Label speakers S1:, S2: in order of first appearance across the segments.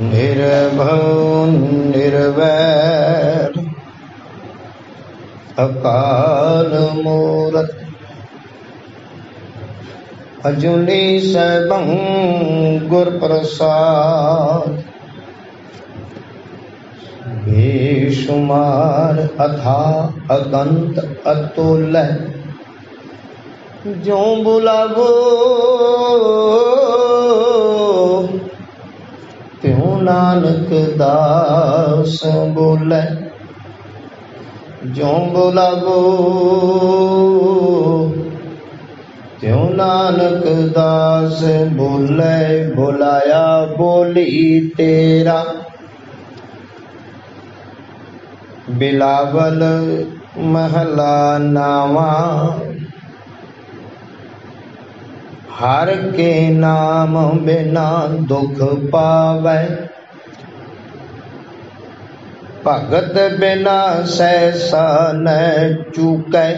S1: निर्भव निर्वैर अकाल मूरत अजुनी सैभं गुर प्रसाद बेशुमार अथा अगंत अतुल जो बुलावो त्यों नानक दास बोले जो बुलावो त्यों नानक दास बोले बुलाया बोली तेरा बिलावल महला नावा हर के नाम बिना दुख पावै भगत बिना सहसा न चूकै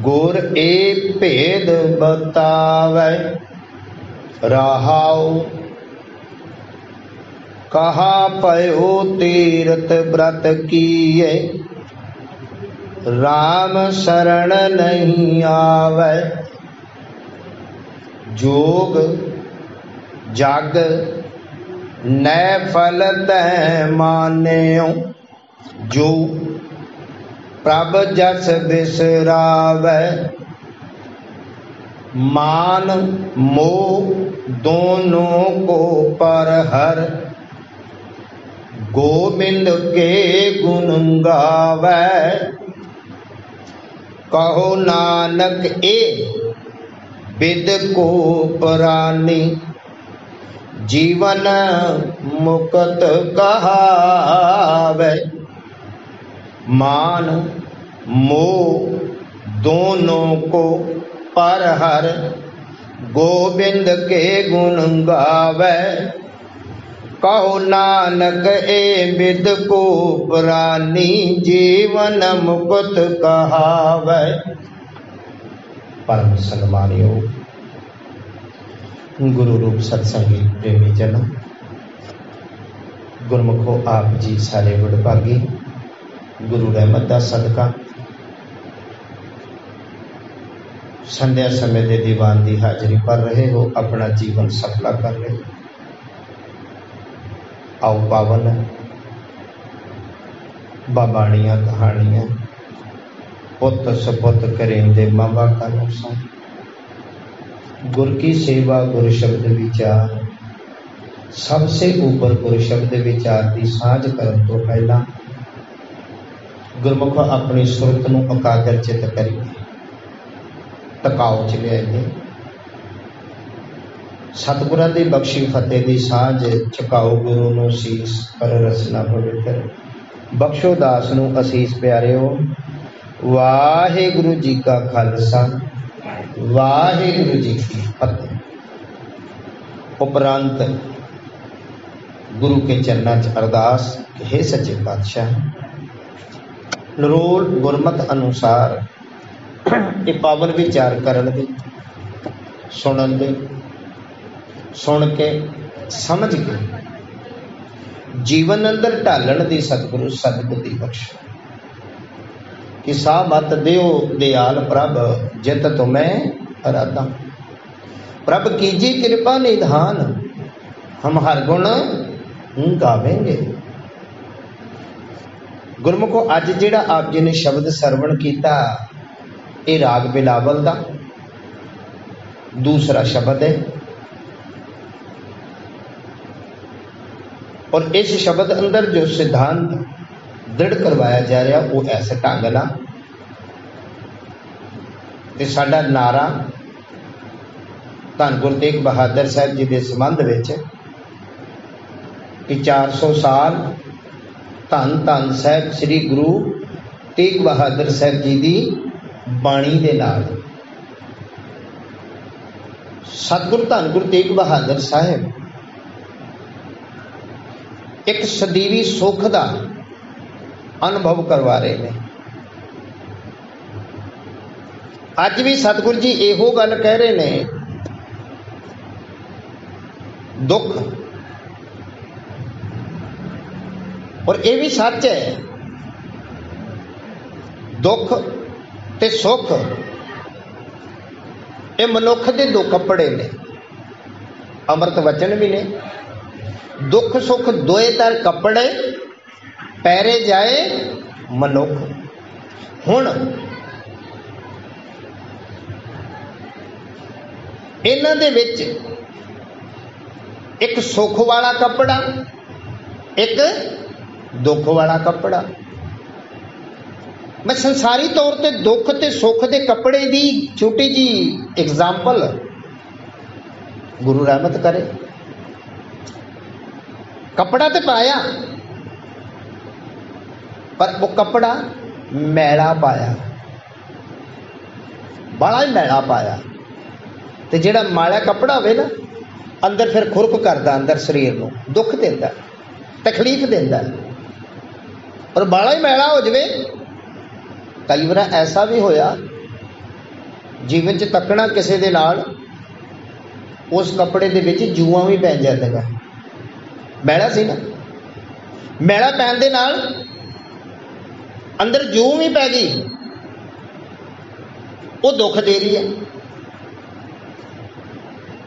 S1: गुर ए भेद बतावै रहाओ कहा पयो तीरथ व्रत किए राम शरण नहीं आवे जोग जग नै फल तै मान्यो जो प्रभ जस बिसरावै मान मोह दोनों को पर हर गोविंद के गुण गावै कहो नानक ए विद को प्राणी जीवन मुक्त कहावै मान मोह दोनों को पर हर गोविंद के गुण गावै कहो नानक ए विद को प्राणी जीवन मुक्त कहावै। परम सन्मानियो गुरु रूप सत्संगी प्रेमी जन गुरमुखो आप जी सारे वडभागी गुरु रहमत दा सदका संध्या समय दे दीवान की हाजिरी कर रहे हो अपना जीवन सफला कर रहे हो। आओ पावन बाबाणियां कहानियां पुत सपुत करेंदे माँ बाप नुकसान गुर की सेवा गुरु शब्द विचार सबसे ऊपर गुरु शब्द विचार की साझ करने तो पहला गुरमुख अपनी सुरत नूं अकागर चित करिए टकाओ च लियाइए सतगुरां दी बख्शी फतेह दी साझ चुकाओ गुरु नूं सीस कर रसना पवित्र बख्शो दास नूं असीस प्यारिओ वाहिगुरु जी का खालसा वाहिगुरु जी की फतेह। उपरांत गुरु के चरणों च अरदास हे सच्चे पातशाह नरोल गुरमत अनुसार ये पावन विचार करन दे सुनन दे सुन के समझ के जीवन अंदर ढालन दी सतगुरु सदबुद्धि बख्श कि सा मत देओ दयाल प्रभ जित तुम्हें अराधा प्रभ कीजिए कृपा निधान हम हर गुण गावेंगे। गुरमुखो अज जिहड़ा आप जी ने शब्द सरवण किया ये राग बिलावल दा दूसरा शब्द है और इस शब्द अंदर जो सिद्धांत दृढ़ करवाया जा रहा वो ऐसे ढंग ना ते साडा नारा धन गुरु तेग बहादुर साहब जी के संबंध विच कि 400 साल धन धन साहब श्री गुरु तेग बहादुर साहब जी की बाणी दे नाल सतगुरु धन गुरु तेग बहादुर साहब एक सदीवी सुख का अनुभव करवा रहे हैं। अज भी सतगुरु जी इहो गल कह रहे हैं दुख और ये भी सच है, दुख ते सुख ये मनुख के दो कपड़े ने, अमृत वचन भी ने। दुख सुख दोए तर कपड़े पैरे जाए मनुख। हुण इन्हां दे विच एक सुख वाला कपड़ा, एक दुख वाला कपड़ा। मैं संसारी तौर पर दुख ते सुख के कपड़े की छोटी जी एग्जाम्पल गुरु रहमत करे। कपड़ा तो पाया पर वो कपड़ा मैला पाया, बड़ा ही मैला पाया। तो जिहड़ा मैला कपड़ा होवे ना अंदर फिर खुरक करता, अंदर शरीर को दुख देता, तकलीफ देता। और बड़ा ही मैला हो जाए, कई बार ऐसा भी होया जीवन च तकना किसी दे नाल, उस कपड़े दे विच जूआं भी पै जांदियां। मैला सी ना, मैला पैण दे नाल अंदर जू भी पै गई, वो दुख दे रही है।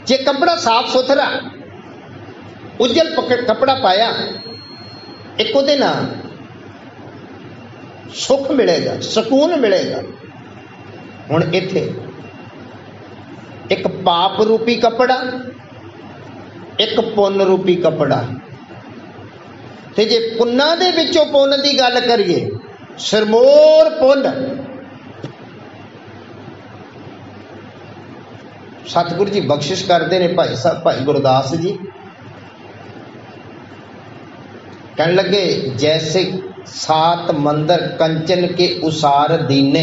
S1: जे कपड़ा साफ सुथरा उज्जल कपड़ा पाया, एक उहदे नाल सुख मिलेगा, सुकून मिलेगा। हुण इत्थे एक पाप रूपी कपड़ा, एक पुण्य रूपी कपड़ा। ते जे पुन्ना दे विचों पुण्य की गल करिए, सिरमौर पुण्य सतगुरु जी बख्शिश करते हैं। भाई साहब भाई गुरदास जी कहने लगे, जैसे 7 मंदिर कंचन के उसार दीने।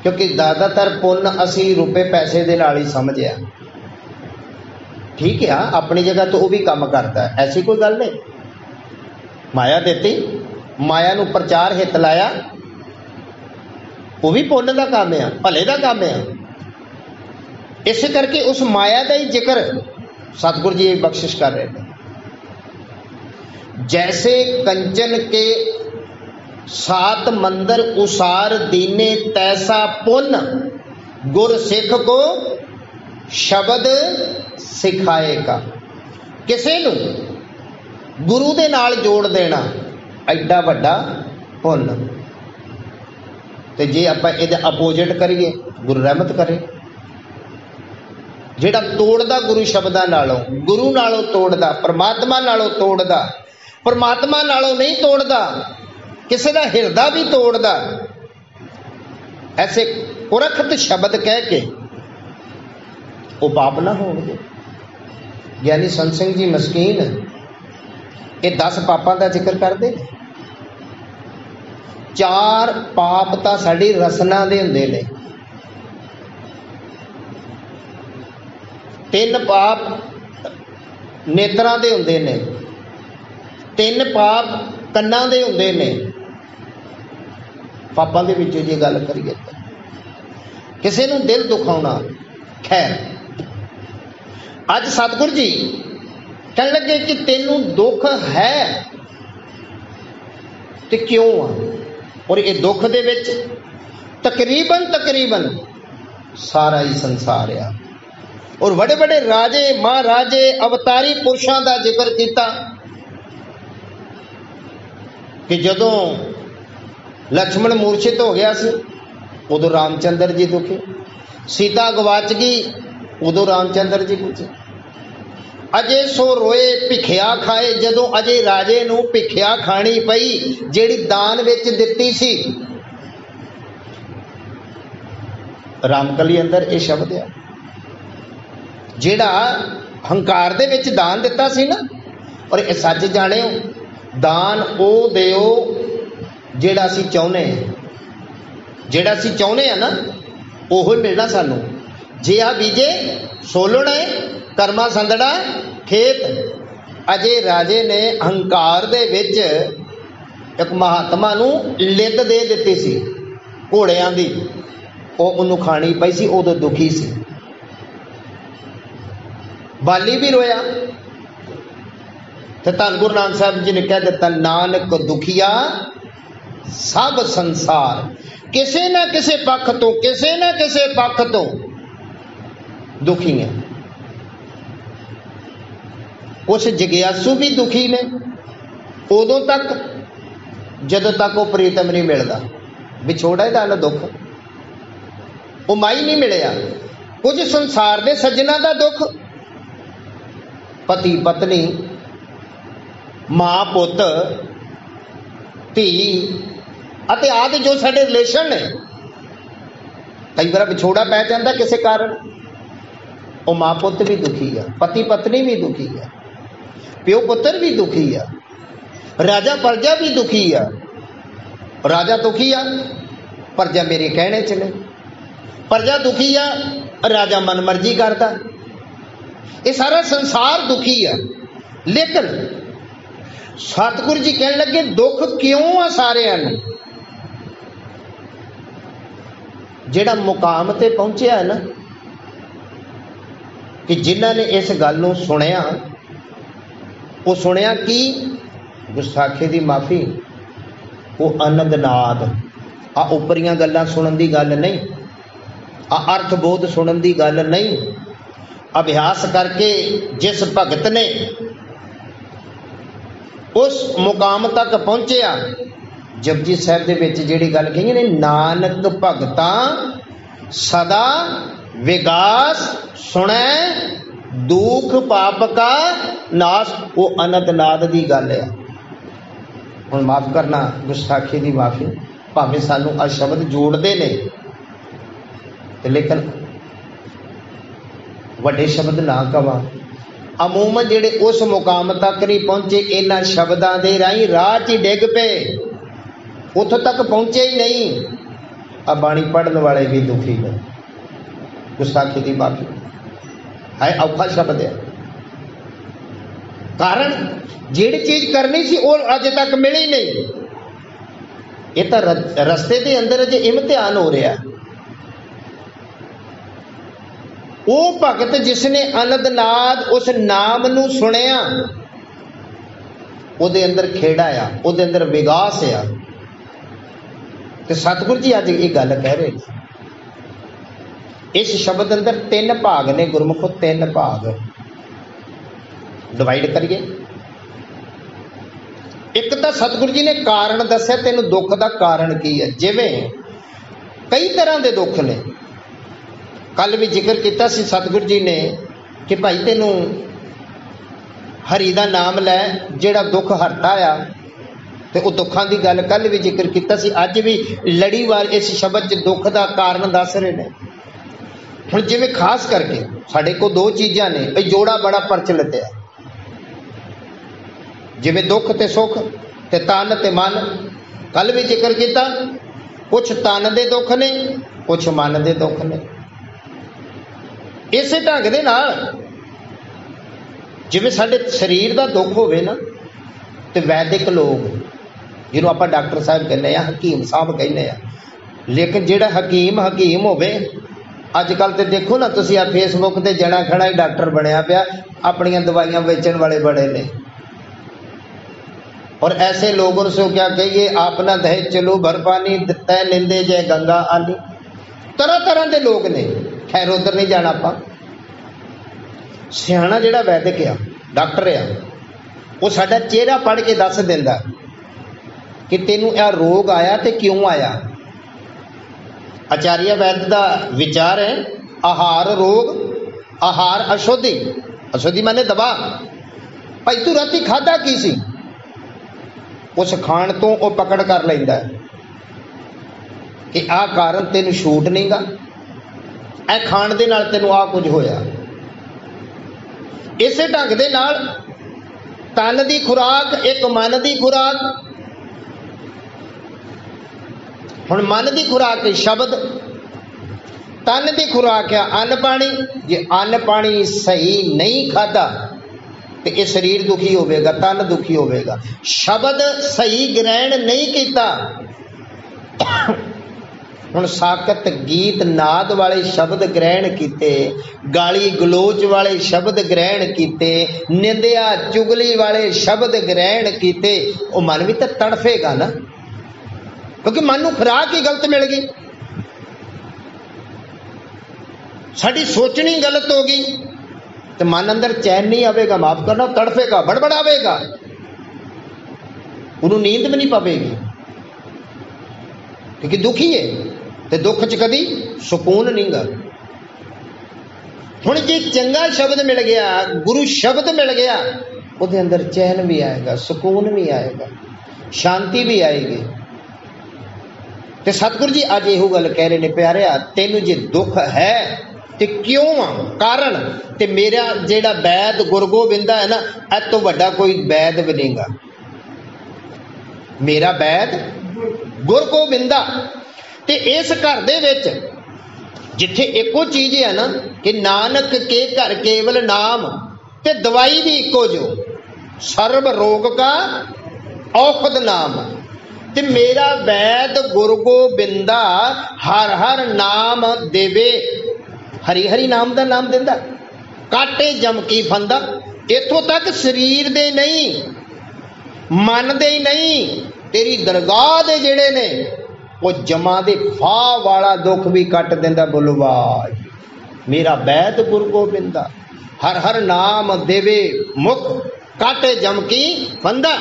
S1: क्योंकि ज़्यादातर पुण्य असी रुपए पैसे दे नाल ही समझिया। ठीक है, अपनी जगह तो वह भी काम करता है, ऐसी कोई गल नहीं। माया देती, माया नूं प्रचार हित लाया, वह भी पुण्य का काम है, भले का काम है। इस करके उस माया का ही जिक्र सतगुरु जी बख्शिश कर रहे हैं। जैसे कंचन के 7 मंदिर उसार दीने, तैसा पुण्य गुर सिख को शब्द सिखाएगा। किसी नूं गुरु दे नाल जोड़ देना एडा वड्डा पुण्य। तो जे आपां इहदे अपोजिट करिए, गुरु रहमत करे। जिहड़ा तोड़दा गुरु शब्दां नालों, गुरु नालों तोड़दा, परमात्मा नालों तोड़दा, परमात्मा नालों नहीं तोड़दा, किसी का हिरदा भी तोड़दा, ऐसे कुरखत शब्द कह के वो पाप ना होंगे। ज्ञानी संत सिंह जी मस्कीन ये 10 पापां का जिक्र करते। 4 पाप तो साड़ी रसना दे हुंदे ने, 3 पाप नेत्रां दे हुंदे ने, 3 पाप कन्नां दे हुंदे ने। पापां दे विचों जे गल करिए किसी नूं दिल दुखाउणा। खैर अज सतगुरु जी कहने लगे कि तेनू दुख है तो क्यों आ। और ये दुख दे विच तकरीबन सारा ही संसार आ। और बड़े बड़े राजे महाराजे अवतारी पुरुषों का जिक्र किया कि जदों लक्ष्मण मूर्छित हो गया सी उदों रामचंद्र जी दुखे, सीता गवाच गई उदों रामचंद्र जी पूछे। अजे सो रोए भिखिया खाए, जदों अजे राजे नूं भिखिया खानी पई जिहड़ी दान विच दित्ती सी। रामकली अंदर यह शब्द है, जिहड़ा हंकार दे विच दान दिता सी ना। और यह सच जाने दान ओ दिओ जिहड़ा असीं चाहुंदे हैं, जिहड़ा असीं चाहुंदे हैं ना ओह मिलना सानूं। जे आ बीजे सोलण है कर्मा संदड़ा खेत। अजे राजे ने हंकार दे विच एक महात्मा नूं लिद दे दित्ती सी घोड़ियां दी, ओनूं खानी पई सी, उदों दुखी सी। बाली भी रोया तो धन गुरु नानक साहब जी ने कह दिता, नानक दुखिया सब संसार, किसी ना किसी पक्ष तो, किसी ना किसी पक्ष तो दुखी है। उस जिग्यासु भी दुखी ने उदों तक जदों तक वो प्रीतम नहीं मिलता। विछोड़ा ही ना दुख, वो माई नहीं मिलिया। कुछ संसार के सज्जना का दुख, पति पत्नी, मां पुत, धी अते आदि जो साडे रिलेशन ने, कई बार विछोड़ा पै जाता किसी कारण, वो मां पुत भी दुखी है, पति पत्नी भी दुखी है, प्यो पुत्र भी दुखी है, राजा प्रजा भी दुखी है। राजा दुखी है, प्रजा मेरे कहने च नहीं, प्रजा दुखी है, राजा मन मर्जी करता। ये सारा संसार दुखी है। लेकिन सतगुरु जी कहने लगे दुख क्यों आ सारिਆਂ ਨੂੰ? ਜਿਹੜਾ मुकाम ते पहुंचा है ना, कि जिन्हों ने इस गल नूं सुनिया, वो सुनिया कि गुस्ताखी की माफ़ी, वो अनंदनाद, आ उपरियां गल्लां सुनन दी गल नहीं, आ अर्थबोध सुनन दी गल नहीं। अभ्यास करके जिस भगत ने उस मुकाम तक पहुंचया, जपजी साहब दे विच जिहड़ी गल कही ने, नानक भगता सदा विगास सुनै दुख पाप का नाश, वो अनंतनाद की गल है। हुण माफ़ करना, गुस्ताखी की माफ़ी, भावें सानू आ शब्द जोड़ते ने, लेकिन वड्डे शब्द ना कवां। अमूमन जिहड़े उस मुकाम तक नहीं पहुंचे, इन्हां शब्दां दे राहीं राह च डिग पे, उथों तक पहुंचे ही नहीं। अब बाणी पढ़ने वाले भी दुखी ने। गुस्ताखी की माफ़ी है औखा शब्द है, कारण जिहड़ी चीज करनी सी वो अजे तक मिली नहीं। ये तो रस्ते के अंदर अजे इम्तिहान हो रहा है। वो भगत जिसने अनंदनाद उस नाम नू सुनिया, उहदे अंदर खेड़ा आ, उहदे अंदर विगास आ। तो सतगुरु जी अज ये गल कह रहे हैं। इस शब्द अंदर तीन भाग ने गुरमुखो, तीन भाग डिवाइड करिए। एक तो सतगुरु जी ने कारण दस्या, तेन दुख का कारण की है। जिवें कई तरह के दुख ने, कल भी जिक्र किया सी सतगुरु जी ने कि भाई तेनू हरि का नाम लै, जिहड़ा दुख हरता आ। तो वह दुखों की गल कल भी जिक्र किया सी, अज भी लड़ीवार इस शब्द च दुख का कारण दस रहे हैं। हुण जिवें खास करके साडे को दो चीज़ां ने, ये जोड़ा बड़ा प्रचलित है, जिवें दुख ते सुख ते तन ते मन। कल भी जिक्र किया, कुछ तन दे दुख ने, कुछ मन दे दुख ने। इस ढंग दे नाल जिवें साडे शरीर का दुख होवे ना, तो वैदिक लोग जिन्हों आप डॉक्टर साहब कहने, हकीम साहब कहने, लेकिन जिहड़ा हकीम हकीम होवे, अजकल तो देखो ना तुसीं फेसबुक ते जना खड़ा ही डॉक्टर बनया पिया, अपनियां दवाइयां बेचण वाले बड़े ने। और ऐसे लोगों से क्या कहिए, अपना दहे चलो भर पानी, तय निंदे जय गंगा आनी। तरह तरह के लोग ने, खैर उधर नहीं जाना आप। सियाणा जिहड़ा वैदिक आ, डॉक्टर आ, वो साडा चेहरा पढ़ के दस दिंदा कि तेनू यह रोग आया तो क्यों आया। आचार्य वैद का विचार है, आहार रोग, आहार अशुद्धि, अशुद्धि माने दवा। भाई तू राती खाधा की सी, उस खाण तो वह पकड़ कर लेंदा कि आ कारण तेन छूट नहीं गा, ए खाण दे नाल तेनू आ कुछ होया। इस ढंग दे नाल तन की खुराक, एक मन की खुराक। हुण मन की खुराक है शब्द, तन की खुराक है अन्न पानी। जे अन्न पानी सही नहीं खाधा तो यह शरीर दुखी होगा, तन दुखी होगा। शब्द सही ग्रहण नहीं किया हुण साकत गीत नाद वाले शब्द ग्रहण किते, गाली गलोच वाले शब्द ग्रहण किते, निंदिया चुगली वाले शब्द ग्रहण किते, वो मन भी तो तड़फेगा ना, क्योंकि मन नूं खुराक ही गलत मिल गई, साडी सोचनी गलत हो गई, तो मन अंदर चैन नहीं आवेगा, माफ करना, तड़फेगा, बड़बड़ावेगा, उन्होंने नींद भी नहीं पवेगी, क्योंकि दुखी है, तो दुख च कदी सुकून नहीं गा। हुण जे चंगा शब्द मिल गया, गुरु शब्द मिल गया, उसके अंदर चैन भी आएगा, सुकून भी आएगा, शांति भी आएगी। तो सतगुरु जी अज यहो गल कह रहे ने, प्यारिया तेनू जे दुख है ते क्यों आ, कारण ते मेरा जेड़ा वैद गुरु गोबिंदा है ना, इस तो वड्डा कोई वैद भी नहींगा, मेरा वैद गुरु गोबिंदा। ते इस घर दे विच जिथे एको चीज है ना कि नानक के घर केवल नाम, ते दवाई भी इको जो सर्व रोग का औखद नाम, ते मेरा वैद गुरु गोबिंदा हर हर नाम देवे, हरी हरी नाम दा नाम दिंदा, काटे जमकी फंदा, इथों तक शरीर दे नहीं, मन दे ही नहीं, तेरी दरगाह दे जेड़े ने वो जमा दे फाह वाला दुख भी कट देंदा। बोलो वाह, मेरा वैद गुरु गोबिंदा हर हर नाम देवे मुख, काटे जमकी फंदा।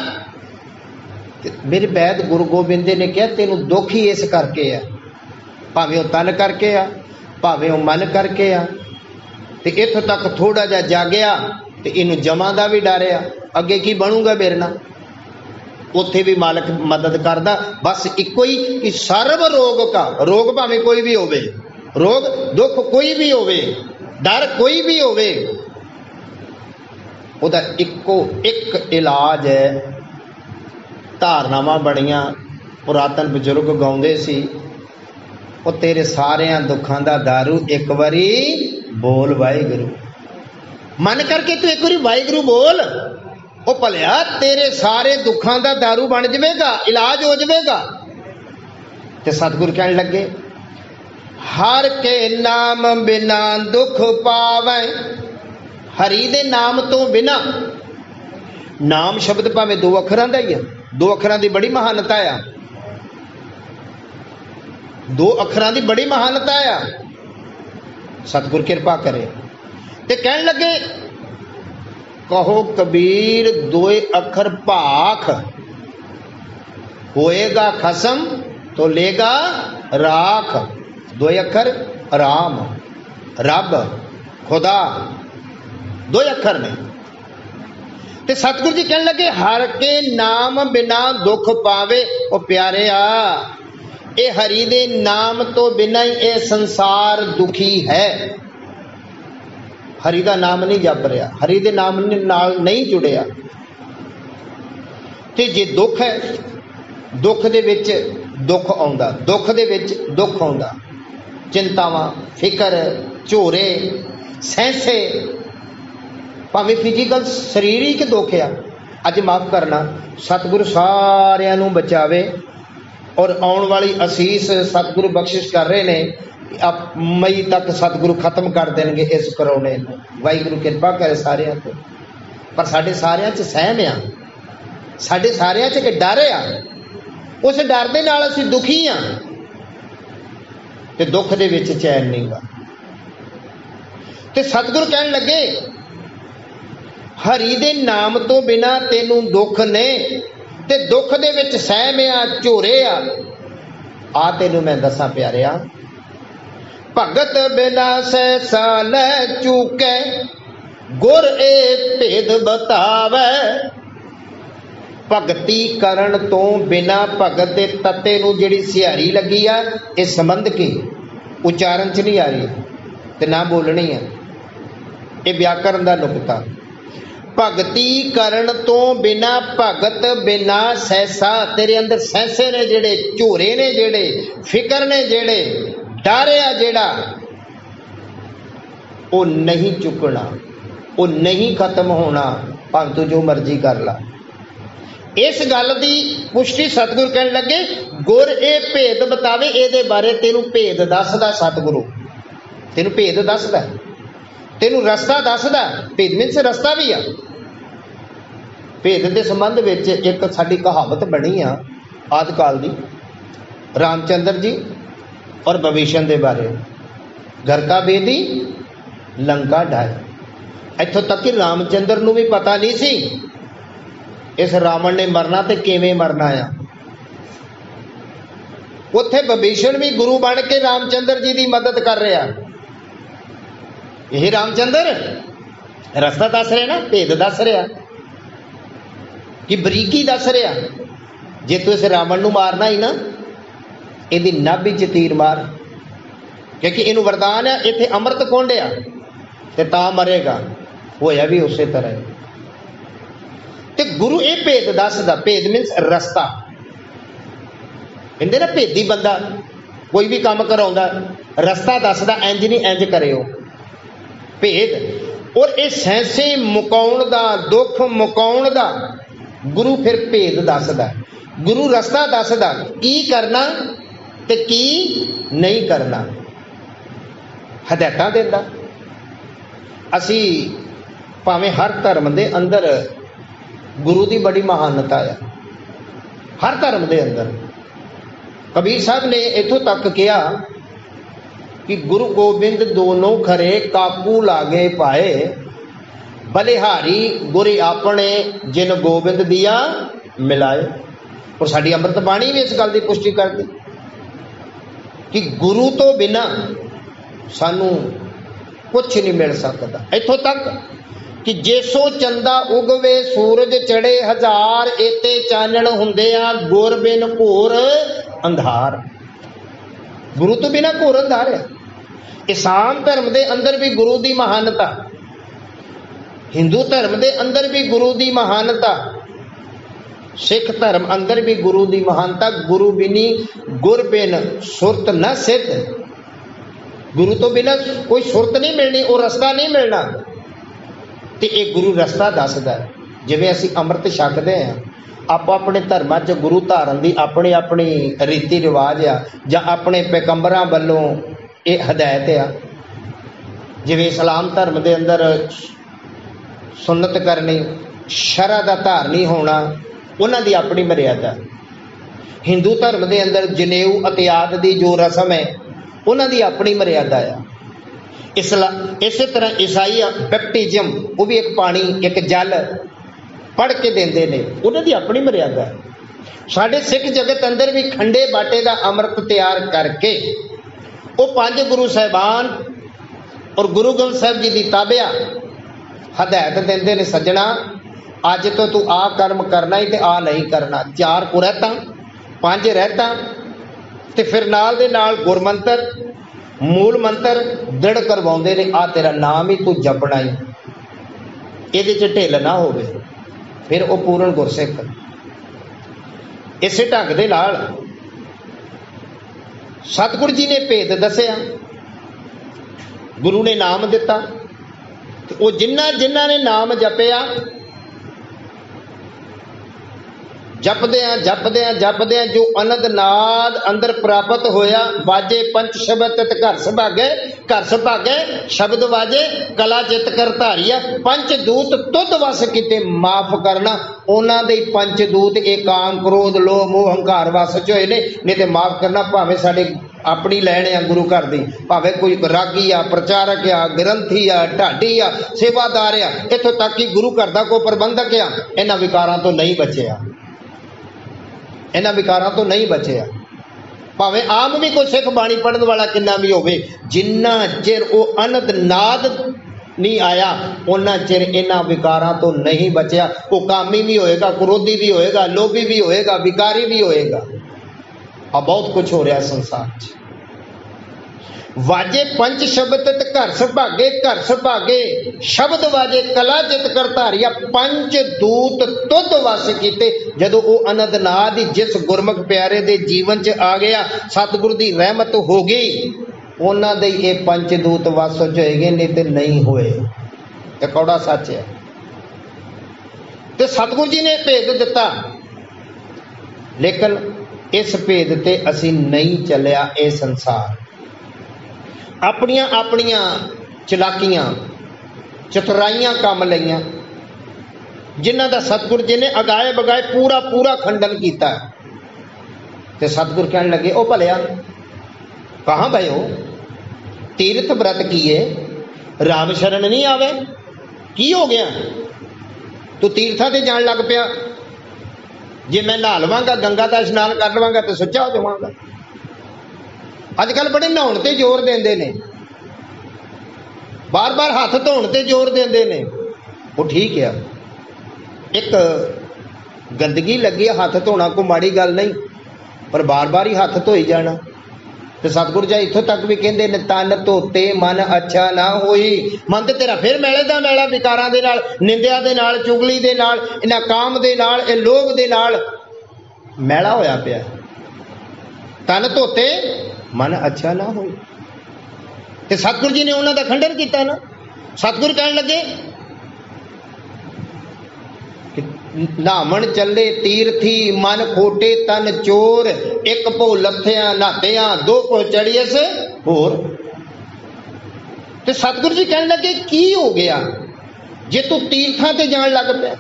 S1: मेरे वैद गुरु गोबिंदे ने कहा तेनू दुख ही इस करके आ, भावें वह तन करके आ, भावें वह मन करके आ, ते इत्थों तक थोड़ा जा जागया ते इनू जमा दा भी डर आ, अगे की बनूंगा मेरे नाल, उत्थे भी मालक मदद करदा। बस इको ही कि सर्व रोग का, रोग भावें कोई भी होवे, रोग दुख कोई भी होवे, डर कोई भी होवे, उहदा इको एक इलाज है। धारनावां बड़ियां पुरातन बजुर्ग गाउंदे सी, वो तेरे सारियां दुखां दा दारू एक बारी बोल वाहिगुरू, मन करके तू एक बारी वाहिगुरू बोल, वो भलिया तेरे सारे दुखां दा दारू बन जाएगा, इलाज हो जाएगा। ते सतगुरु कहने लगे हर के नाम बिना दुख पावे, हरि दे नाम तो बिना, नाम शब्द भावें दो अखरां दा ही है, दो अखरां दी बड़ी महानता आ, दो अखरां दी बड़ी महानता आ, सतगुरु कृपा करे। ते कहने लगे कहो कबीर दोए अखर भाख, होएगा खसम तो लेगा राख, दोए अखर राम, रब, खुदा, दो अखर ने। ते सतगुरु जी कहने लगे हर के नाम बिना दुख पावे, ओ प्यारे आ ये हरि दे नाम तो बिना ही ये संसार दुखी है, हरि दा नाम नहीं जप रहा, हरि दे नाम नाल नहीं जुड़िया, ते जे दुख है, दुख दे विच दुख आउंदा, दुख दे विच दुख आउंदा, चिंतावां, फिकर, झोरे, सहसे, भावें फिजिकल शरीरिक दुख आ। अज माफ करना, सतगुरु सारियां नूं बचावे, और आने वाली असीस सतगुरु बख्शिश कर रहे ने, अब मई तक सतगुरु खत्म कर देंगे इस करोने। वाहिगुरु कृपा करे सारियां ते, पर साडे सारियां च सहम आ, साडे सारियां च एक डर आ, उस डर दे नाल असीं दुखी आ, ते दुख दे विच चैन नहीं गा। ते सतगुरु कहन लगे हरि दे नाम तो बिना तेनू दुख ने, ते दुख दे विच सहम आ, झोरे आ तेनू मैं दसां प्यारिया, भगत बिना सहसा लै चूके, गुर ए भेद बतावे, भगती करन तो बिना भगत दे तत्ते नू जिहड़ी सिहारी लगी आ, इस संबंध की उच्चारण च नहीं आ रही ते ना बोलनी है, ये व्याकरण दा नुकता। भगती करन तो बिना भगत बिना सहसा, तेरे अंदर सहसे ने जेड़े, झोरे ने जेड़े, फिकर ने जेड़े, डर आ जेड़ा, वो नहीं चुकना, वो नहीं खत्म होना, भावें तू जो मर्जी कर ला। इस गल की पुष्टि सतगुरु कहने लगे, गुर ये भेद बतावे, ये बारे तेनू भेद दसदा सतगुरु, तेनू भेद दसदा, तेनू रस्ता दसदा। भेद मीनस रस्ता भी आ। भेद के संबंध में एक साडी कहावत बनी आ आदिकाल की, रामचंद्र जी और भविष्ण के बारे, घर का बेदी लंका ढाए। इत्थों तक कि रामचंद्र नूं भी पता नहीं सी इस रावण ने मरना ते किवें मरना आ। उत्थे विभीषण भी गुरु बन के रामचंद्र जी की मदद कर रहा। यही रामचंद्र रस्ता दस रहे ना, भेद दस रहा कि बरीकी दस रहा। जे तू इस रावण नूं मारना ही ना, इहदी नाभि च तीर मार, क्योंकि इनू वरदान है इत्थे अमृत खोंडिया ते तां मरेगा। होया भी उस तरह। ते गुरु ये भेद दसदा, भेद मीनस रस्ता। कहते ना भेदी बंदा कोई भी काम कराउंदा, रस्ता दसदा, इंज नहीं इंज करियो, भेद। और ये सैंसे मुकाउण दा, दुख मुकाउण दा गुरु फिर भेद दसदा। गुरु रस्ता दसदा की करना ते की नहीं करना, हदायतां दिंदा। असी भावें हर धर्म के अंदर गुरु की बड़ी महानता है, हर धर्म के अंदर। कबीर साहब ने इथों तक कहा कि गुरु गोबिंद दोनों खरे काकू लागे पाए, बलिहारी गुरु अपने जिन गोबिंद दिया मिलाए। और साडी अमृत बाणी भी इस गल की पुष्टि करती कि गुरु तो बिना सानू कुछ नहीं मिल सकता। इथों तक कि जेसो चंदा उगवे सूरज चढ़े हजार, एते चानण हुंदिया गुर बिन घोर अंधार। गुरु तो बिना घोर अंधार है। इस्लाम धर्म के अंदर भी गुरु की महानता, हिंदू धर्म के अंदर भी गुरु की महानता, सिख धर्म अंदर भी गुरु की महानता। गुरु बिनी गुर बिन सुरत न सिद्ध। गुरु तो बिना कोई सुरत नहीं मिलनी, और रस्ता नहीं मिलना। तो ये गुरु रस्ता दसदा। जिवें असीं अमृत छकदे हैं, आप अपने धर्मां च गुरु धारण की अपनी अपनी रीति रिवाज आ, जां अपने पैगंबरां वल्लों ये हदायत आ। जिवें इस्लाम धर्म के अंदर सुन्नत करनी, शरा दा धारनी होना, उन्हां दी अपनी मर्यादा। हिंदू धर्म के अंदर जनेऊ अतियात की जो रस्म है, उन्हां दी अपनी मर्यादा आ। इस तरह ईसाई बैप्टिज्म, वो भी एक पानी एक जल पढ़ के देंदे ने, उन्हां दी अपनी मर्यादा है। साडे सिख जगत अंदर भी खंडे बाटे का अमृत तैयार करके वो 5 गुरु साहिबान और गुरु ग्रंथ साहिब जी की ताबिया हदायत देंदे ने, सज्जणा अज तो तू आ कर्म करना ही ते आ नहीं करना। 4 कुरैतां 5 रहतां ते फिर नाल दे नाल गुरमंत्र मूल मंत्र दृढ़ करवाउंदे ने, आ तेरा नाम ही तू जपना ही, इहदे च ढिल ना होवे। फिर वो पूर्ण गुरसिख। इस ढंग दे नाल सतगुरु जी ने भेद दसिया, गुरु ने नाम दिता। वो जिन्ना जिन्ना ने नाम जपिया, जपद्या जपद्या जपद्या जो अनंद नाद अंदर प्राप्त होया, वाजे पंच शब्द तत घर सुभागे, घर सुभागे शब्द वाजे कला चित कर धारिया। पंच दूत तुद वस किते माफ करना, उन्हां दे पंच दूत एक काम क्रोध लोभ मोह हंकार वस च होए ने, नहीं ते माफ करना। भावें साडे अपनी लैन आ गुरु घर दी, भावें कोई रागी आ, प्रचारक आ, ग्रंथी आ, ढाडी आ, सेवादार आ, इत्थों तक कि गुरु घर दा कोई प्रबंधक आ, इन्हां विकारां तो नहीं बचिया, इन्हां विकारां तो नहीं बचिया। भावें आम भी कोई सिख बाणी पढ़न वाला किन्ना भी होवे, जिन्ना चिर वो अनंत नाद नहीं आया उन्ना चिर इन्हां विकारां तो नहीं बचिया। वो कामी भी होएगा, क्रोधी भी होएगा, लोभी भी होएगा, विकारी भी होएगा। अब बहुत कुछ हो रहा संसार च। वाजे पंच शब्द ते घर सुभागे, घर सुभागे शब्द वाजे कला चित कर धारिया। पंच दूत तुद वस कीते। जदों वो अनंद नाद जिस गुरमुख प्यारे दे जीवन च आ गया, सतगुरु दी रहमत हो गई, उन्हां दे ये पंच दूत वस च होएगे, नहीं ते नहीं होए। ये कौड़ा सच है। ते सतगुरु जी ने भेद दिता लेकिन इस भेद ते असी नहीं चलिया। ये संसार अपनियां अपनियां चलाकियां चतुराइयां काम लईयां, जिन्हां दा सतगुर जी ने अगाए बगाए पूरा पूरा खंडन किया। ते सतगुर कहने लगे, ओ भलिया कहाँ गए हो? तीर्थ व्रत किए, राम शरण नहीं आवे, की हो गया? तू तीर्थां ते जान लग पिया। जे मैं नहा लवांगा, गंगा का स्नान कर लवांगा तो सच्चा हो जावांगा। अजकल बड़े नहाउण ते जोर देंदे ने, बार बार हाथ धोण ते जोर देंदे ने। वो ठीक है, एक गंदगी लगी, हाथ धोना कोई माड़ी गल नहीं, पर बार बार ही हाथ धोई जाना। तो सतगुर जी इत्थों तक भी कहते ने, तन धोते मन अच्छा ना होई। मन तो तेरा फिर मैले दा मैला, विकारां दे नाल, निंदिया दे नाल, चुगली दे नाल, इन्हां काम दे नाल, इह लोभ दे नाल मैला होया पिया। तन धोते मन अच्छा ना होई। ते सतगुर जी ने उन्हां दा खंडन कीता ना। सतगुर कहण लगे नामण चले तीर्थी, मन खोटे तन चोर, एक भो लथया नातिया, दो को चढ़ियस होर। ते सतगुरु जी कहने लगे की हो गया जे तू तीर्थां ते जान लग पिया?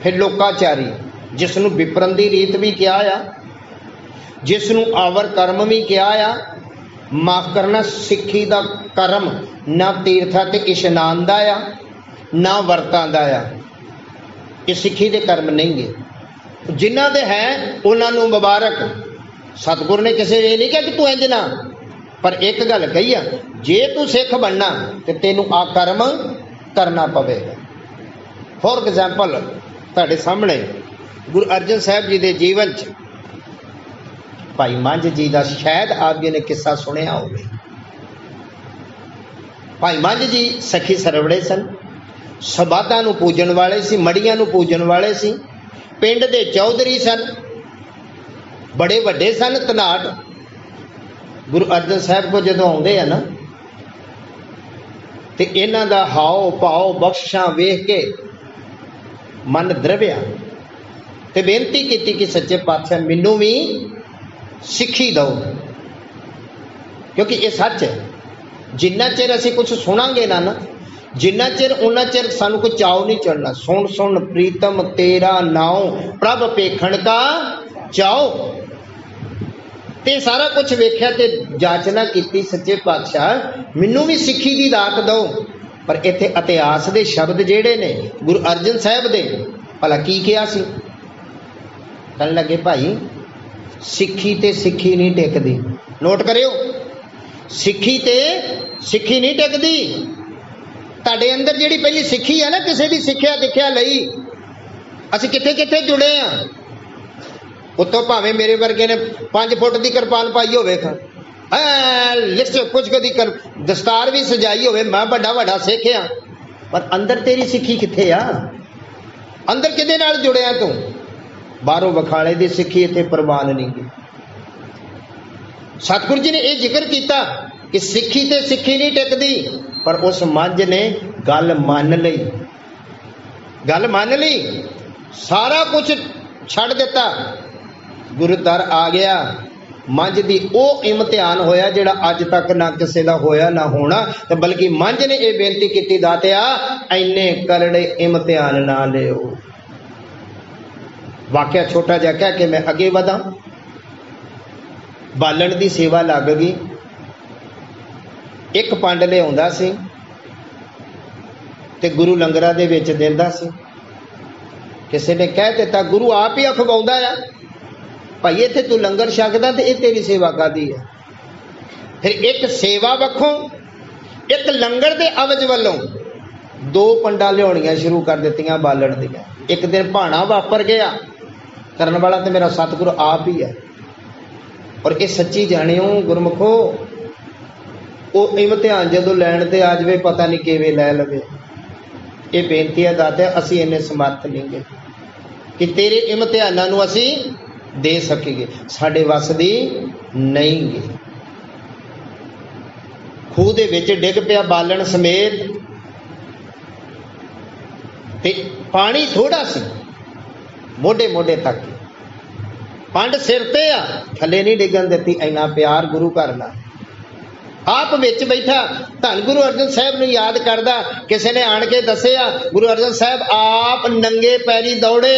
S1: फिर लोकाचारी, जिसनू विपरन दी रीत भी किया आ, जिसनू आवर कर्म भी किया आ, माफ करना सिੱਖੀ दा कर्म ना तीर्थां ते इशनान दा आ ना वरतां दा आ। ये सिੱਖੀ दे कर्म नहीं गे। जिन्हां दे है उन्हां नूं मुबारक। सतगुर ने किसी ये नहीं कहा कि तू इंज ना, पर एक गल कही आ, जे तू सिख बनना तो तेनू आ कर्म करना पवेगा। फॉर एग्जाम्पल तुहाडे सामने गुरु अर्जन साहब जी के जीवन च भाई मंझ जी का शायद आप जी ने किस्सा सुनिया होवे। भाई मंझ जी सखी सरवड़े सन, सबादा नूं पूजन वाले सी, मड़ियां नूं पूजन वाले सी, पिंड दे चौधरी सन, बड़े वड्डे सन धनाट। गुरु अर्जन साहब को जदों आउंदे आ ना ते इन्हां दा हाव भाव बख्शिशां वेख के मन द्रव्या ते बेनती की कि सच्चे पातशाह मैनू भी सिक्खी दो, क्योंकि ये सच है। जिन्ना चिर असीं कुछ सुनांगे ना जिन्ना चिर उन्ना चिर सानू कोई चाव नहीं चढ़ना। सुन सुन प्रीतम तेरा नाव, प्रभ पेखण का चाओ। ते सारा कुछ वेख्या ते जाचना की सच्चे पातशाह मैनू भी सिक्खी दी दात दो। पर इत्थे इतिहास दे शब्द जेड़े ने गुरु अर्जन साहब दे भला की किया सी? कहन लगे भाई सिक्खी ते सिक्खी नहीं टिकदी। नोट करियो, सिक्खी ते सिक्खी नहीं टिकदी। तुहाडे अंदर जिहड़ी पहली सिक्खी है ना, किसी भी सिक्ख्या दिखिया लई असीं कित्थे कित्थे जुड़े आ। उत्तों भावें मेरे वर्गे ने 5 फुट की किरपान पाई होवे, लिस्ट कुछ कदी कर दस्तार भी सजाई होवे, मैं बड़ा बड़ा सिख आ, पर अंदर तेरी सिक्खी कित्थे आ? अंदर किहदे नाल जुड़िया तू? बाहरों वखाले दी सिक्खी इत्थे प्रवान नहीं गी। सतगुरु जी ने यह जिक्र किया कि सिक्खी ते सिक्खी नहीं टिकदी, पर उस मंझ ने गल मान लई, गल मान ली, सारा कुछ छड़ दिता, गुरु दर आ गया। मंझ दी ओ इम्तिहान होया जिहड़ा अज तक ना किसी का होया ना होना। तो बल्कि मंझ ने यह बेनती की, दातिया इन्ने करड़े इम्तिहान ना लियो। वाकया छोटा जिहा कह के मैं अगे वधा। बालन की सेवा लग गई। एक पंड लिया सी ते गुरु लंगरां दे विच दिंदा सी। किसी ने कह दिता, गुरु आप ही अखवाउंदा आ, भाई इत्थे तू लंगर छकदा ते इह तेरी सेवा कादी है? फिर एक सेवा वखों एक लंगर दे अवज वल्लों 2 पंडा लियाउणियां शुरू कर दित्तियां बालण दियां। एक दिन भाणा वापर गया, करन वाला तो मेरा सतगुरु आप ही है। और ये सच्ची जानियो गुरमुखो, वो इम्तिहान जदों लैण ते आ जावे पता नहीं किवें लै लवे। ये बेनती है दाते, असी इन्ने समर्थ नहीं गे कि तेरे इम्तिहानां नूं असी दे सकीए, साडे वस दी नहीं गे। खूह दे विच डिग पिया बालन समेत, ते पानी थोड़ा सी, मोढे मोढे तक। पंड सिर ते आ, थले नहीं डिगन दिती। इन्ना प्यार गुरु घर नाल। आप विच बैठा धन गुरु अर्जन साहब नूं याद करदा। किसी ने आण के दसिया गुरु अर्जन साहब आप नंगे पैरी दौड़े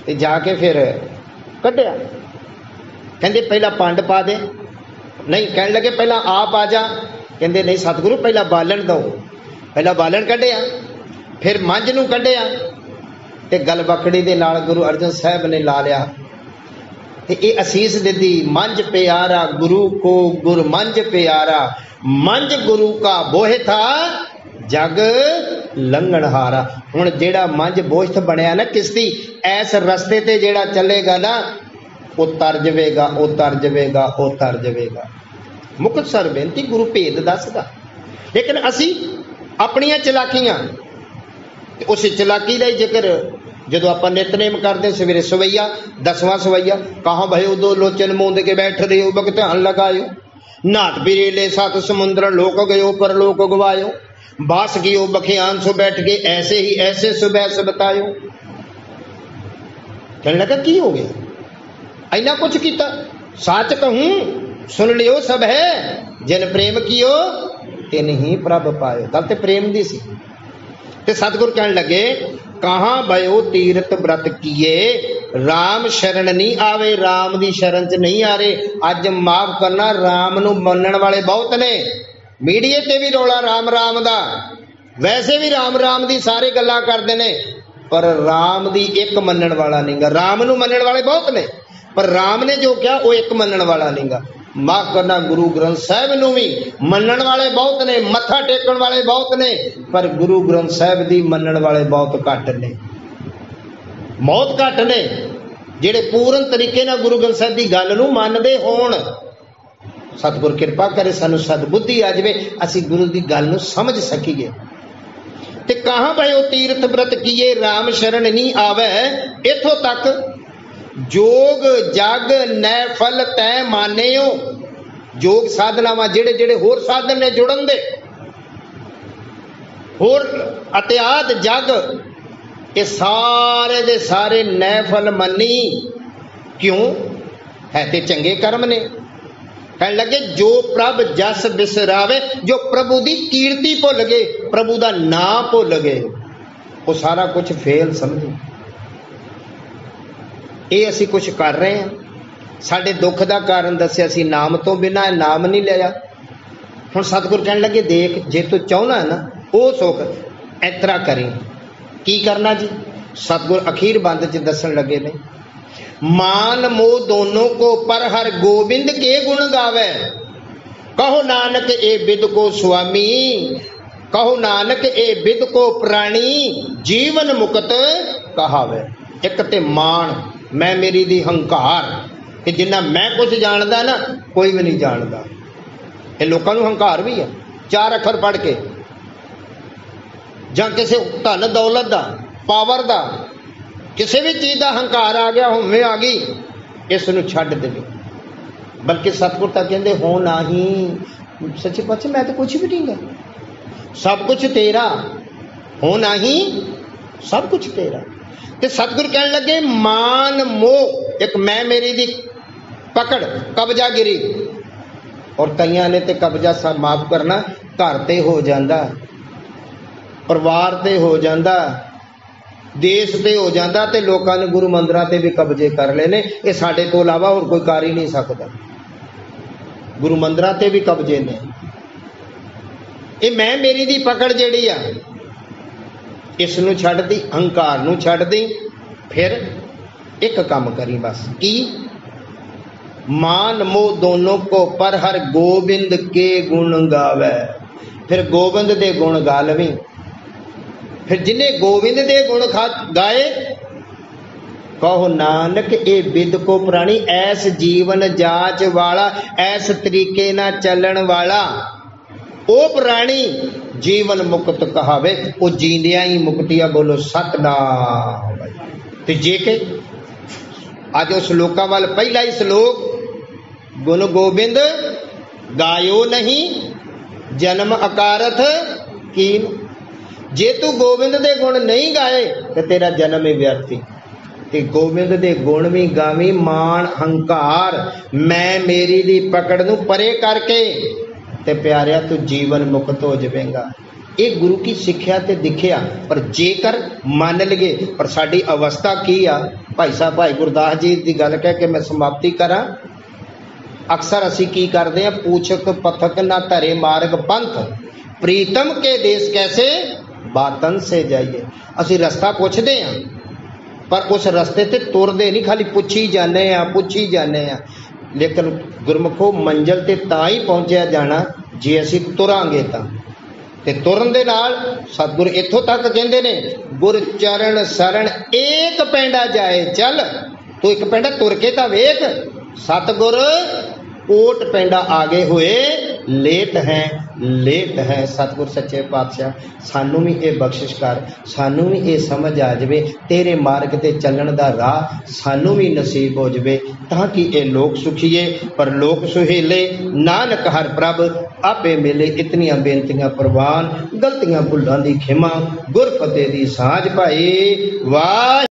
S1: ते जाके फिर कढ़िया। कहंदे पहला पंड पा दे, नहीं कहण लगे पहला आप आ जा। कहंदे नहीं सतगुरु पहला बालन दो। पहला बालन कढ़िया, फिर मंझ नूं कढ़िया ते गल बकड़ी दे नाल गुरु अर्जन साहब ने ला लिया ते ये असीस दी मंझ प्यारा गुरु को गुर मंझ प्यारा, मंझ गुरु का बोह था जग लंघनहारा। हुण जेड़ा मंझ बोझ बनया ना किश्ती, ऐस रस्ते ते जेड़ा चलेगा ना वो तर जावेगा, वो तर जावेगा, वो तर जावेगा। मुक्तसर बेनती गुरु भेद दसदा। लेकिन असी अपनियां चलाकियां, उस चलाकी का ही जिक्र जो आप नितनेम करते सवेरे सवैया 10वां सवैया, कहाँ भयो दो लोचन मूंद के बैठ रहे हो बग ध्यान लगायो, नाथ बिरेले सात समुद्र लोक गयो पर लोक गवायो, बास गियो बखियान सो बैठ के ऐसे ही ऐसे सुबह से बतायो। कहने लगा की हो गया, इना कुछ किया। सच कहूं सुन लियो सब है, जिन प्रेम कियो तिन ही प्रभ पायो। गल ते प्रेम दी सी। ते सतगुर कहने लगे कहाँ भयो तीर्थ व्रत किए, राम शरण नहीं आवे, राम दी शरण च नहीं आ रहे। अज माफ करना, राम नू मनण वाले बहुत ने, मीडिया ते भी रौला राम राम दा, वैसे भी राम राम दी सारे गल्लां करदे ने, पर राम दी एक मनण वाला नहींगा। राम नू मनण वाले बहुत ने, पर राम ने जो कहा वो एक मनण वाला नहींगा। माफ करना, गुरु ग्रंथ साहब नू भी मनण वाले बहुत ने, मत्था टेकण वाले बहुत ने, पर गुरु ग्रंथ साहब दी मनण वाले बहुत घट ने, बहुत घट ने जेड़े पूर्ण तरीके नाल गुरु ग्रंथ साहब दी गल नू मनदे होण। सतगुर किरपा करे सानू सदबुद्धि आ जावे, असी गुरु दी गल नू समझ सकीए। ते कहाँ भयो तीर्थ व्रत किए, राम शरण नहीं आवे। इथों तक जोग जग नै फल तै मानियो। जोग साधनावां जेड़े जेड़े होर साधन ने जुड़न दे, होर अतिआद जग, ये सारे दे सारे नै फल मनी। क्यों है ते चंगे कर्म ने। कहने लगे जो प्रभ जस बिसरावे, जो प्रभु दी कीर्ति भुल गए, प्रभु दा नाम भुल गए, वो सारा कुछ फेल समझे। ये असी कुछ कर रहे हैं, साडे दुख का कारण दसिया सी, नाम तो बिना नाम नहीं लिया। हुण सतगुर कहने लगे देख, जे तू चाहना है ना वो सुख इतरा करी। की करना जी? सतगुर अखीर बंद च दसन लगे ने, मान मोह दोनों को पर हर गोबिंद के गुण गावे। कहो नानक ए बिद को स्वामी, कहो नानक ए बिद को प्राणी, जीवन मुक्त कहावे। एक ते मान, मैं मेरी दी हंकार कि जिन्ना मैं कुछ जानदा ना कोई भी नहीं जानदा। ये लोगों को हंकार भी है, 4 अखर पढ़ के जां किसी धन दौलत दा, पावर दा, किसी भी चीज का हंकार आ गया, होवे आ गई, इसनूं छड्ड देवे। बल्कि सतगुर तां कहंदे हो नाही, सच्चे पातशाह मैं तो कुछ भी नहीं गा, सब कुछ तेरा, हो नाही सब कुछ तेरा। ते सतगुर कहने लगे मान मोह, एक मैं मेरी दी पकड़ कब्जा गिरी। और कईयां ने ते कब्जा सा माफ करना घर ते हो जाता, परिवार ते हो जाता, देश ते हो जाता, ते लोगों ने गुरु मंदिरां ते भी कब्जे कर लेने। ये साडे तो इलावा होर कोई कर ही नहीं सकता। गुरु मंदिरां ते भी कब्जे ने। ये मैं मेरी दी पकड़ जिहड़ी आ, इसनूं छड्ड दी, हंकार नूं छड्ड दी, फिर एक काम करी बस। की? मान मोह दोनों को पर हर गोबिंद के गुण गावे। फिर गोबिंद दे गुण गा लवी। फिर जिन्हें गोविंद दे गुण गाए, कहो नानक ए बिद को प्राणी, ऐस जीवन जाच वाला, ऐस तरीके ना चलन वाला ओ प्राणी जीवन मुक्त कहावे। वो जींदिया ही मुक्तिया। बोलो सतनाम। ते जे के अज उस लोकां वाल पहला ही श्लोक, गुण गोबिंद गायो नहीं जन्म अकारथ कीन। जे तू गोबिंद दे गुण नहीं गाए तो तेरा जन्म ही व्यर्थी। ते गोबिंद दे गुण भी गावी, मान हंकार मैं मेरी दी पकड़ नूं परे करके ते प्यारिया तू जीवन मुक्त हो जावेगा। ये गुरु की सिक्ख्या ते दिखिया, पर जेकर मान लगे, पर साडी अवस्था की आ। भाई साहब भाई गुरदास जी की गल कह के मैं समाप्ति करा। अक्सर असी की करते हैं, पूछक पथक ना धरे मार्ग पंथ, प्रीतम के देश कैसे बातन से जाइए। असी रस्ता पुछते हैं, पर उस रस्ते ते तुरदे नहीं, खाली पुछी जाने पुछी जाने। लेकिन गुरमुखो मंजिल ते तां ही पहुंचया जाना जे असी तुरांगे तां। ते तुरन दे नाल सतगुर इत्थों तक कहंदे ने, गुर चरण शरण एक पेंडा जाए चल। तू एक पेंडा तुर के तां वेख, सतगुर कोट पेंडा आगे हुए लेट है। सतगुर सच्चे पातशाह सानू भी ये बख्शिश कर, सानू भी ये समझ आ जाए, तेरे मार्ग ते चलण दा राह सानू भी नसीब हो जाए, ताकि ये लोक सुखीए पर लोक सुहेले। नानक हर प्रभ आपे मिले। इतनियां बेनतियां प्रवान, गलतियां भुलां दी खिमा, गुर फतेह दी साझ पाई। वाह।